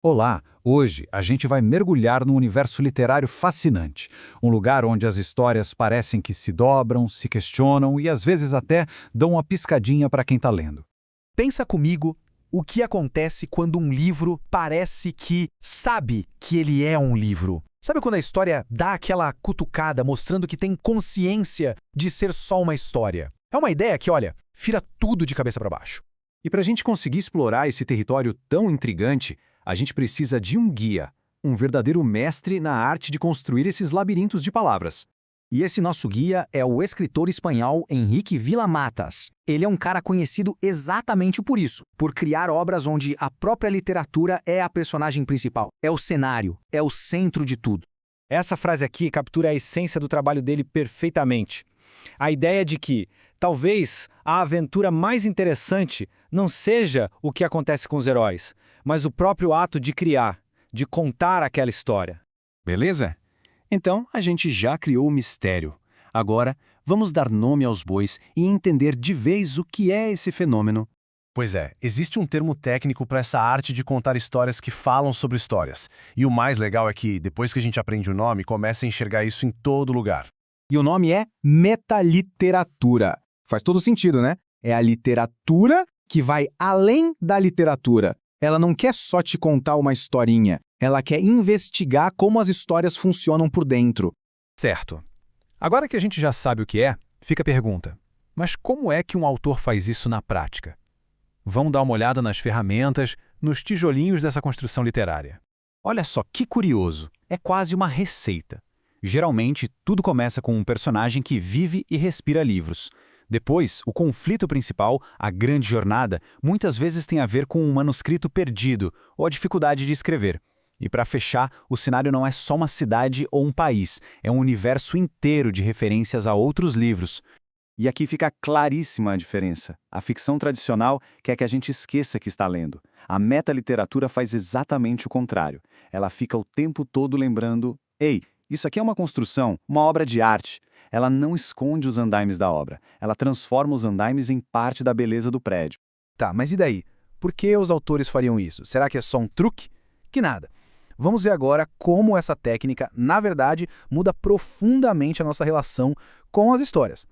Olá! Hoje a gente vai mergulhar num universo literário fascinante. Um lugar onde as histórias parecem que se dobram, se questionam e às vezes até dão uma piscadinha para quem está lendo. Pensa comigo o que acontece quando um livro parece que sabe que ele é um livro. Sabe quando a história dá aquela cutucada mostrando que tem consciência de ser só uma história? É uma ideia que, olha, vira tudo de cabeça para baixo. E para a gente conseguir explorar esse território tão intrigante, a gente precisa de um guia, um verdadeiro mestre na arte de construir esses labirintos de palavras. E esse nosso guia é o escritor espanhol Enrique Vila-Matas. Ele é um cara conhecido exatamente por isso, por criar obras onde a própria literatura é a personagem principal, é o cenário, é o centro de tudo. Essa frase aqui captura a essência do trabalho dele perfeitamente. A ideia de que, talvez, a aventura mais interessante não seja o que acontece com os heróis, mas o próprio ato de criar, de contar aquela história. Beleza? Então, a gente já criou o mistério. Agora, vamos dar nome aos bois e entender de vez o que é esse fenômeno. Pois é, existe um termo técnico para essa arte de contar histórias que falam sobre histórias. E o mais legal é que, depois que a gente aprende o nome, começa a enxergar isso em todo lugar. E o nome é metaliteratura. Faz todo sentido, né? É a literatura que vai além da literatura. Ela não quer só te contar uma historinha, ela quer investigar como as histórias funcionam por dentro. Certo. Agora que a gente já sabe o que é, fica a pergunta. Mas como é que um autor faz isso na prática? Vamos dar uma olhada nas ferramentas, nos tijolinhos dessa construção literária. Olha só que curioso, é quase uma receita. Geralmente, tudo começa com um personagem que vive e respira livros. Depois, o conflito principal, a grande jornada, muitas vezes tem a ver com um manuscrito perdido ou a dificuldade de escrever. E para fechar, o cenário não é só uma cidade ou um país, é um universo inteiro de referências a outros livros. E aqui fica claríssima a diferença. A ficção tradicional quer que a gente esqueça que está lendo. A metaliteratura faz exatamente o contrário. Ela fica o tempo todo lembrando: ei, isso aqui é uma construção, uma obra de arte. Ela não esconde os andaimes da obra. Ela transforma os andaimes em parte da beleza do prédio. Tá, mas e daí? Por que os autores fariam isso? Será que é só um truque? Que nada. Vamos ver agora como essa técnica, na verdade, muda profundamente a nossa relação com as histórias.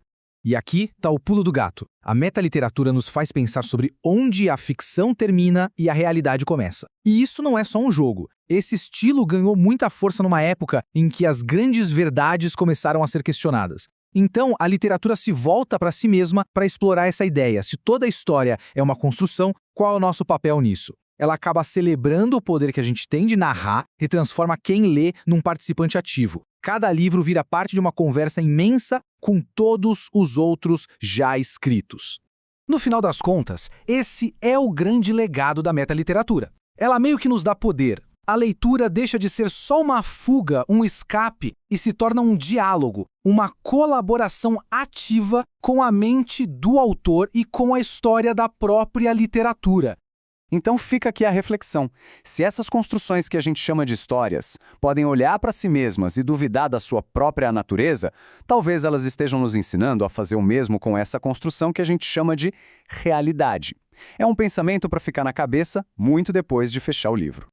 E aqui está o pulo do gato. A metaliteratura nos faz pensar sobre onde a ficção termina e a realidade começa. E isso não é só um jogo. Esse estilo ganhou muita força numa época em que as grandes verdades começaram a ser questionadas. Então, a literatura se volta para si mesma para explorar essa ideia. Se toda a história é uma construção, qual é o nosso papel nisso? Ela acaba celebrando o poder que a gente tem de narrar e transforma quem lê num participante ativo. Cada livro vira parte de uma conversa imensa com todos os outros já escritos. No final das contas, esse é o grande legado da metaliteratura. Ela meio que nos dá poder. A leitura deixa de ser só uma fuga, um escape, e se torna um diálogo, uma colaboração ativa com a mente do autor e com a história da própria literatura. Então fica aqui a reflexão. Se essas construções que a gente chama de histórias podem olhar para si mesmas e duvidar da sua própria natureza, talvez elas estejam nos ensinando a fazer o mesmo com essa construção que a gente chama de realidade. É um pensamento para ficar na cabeça muito depois de fechar o livro.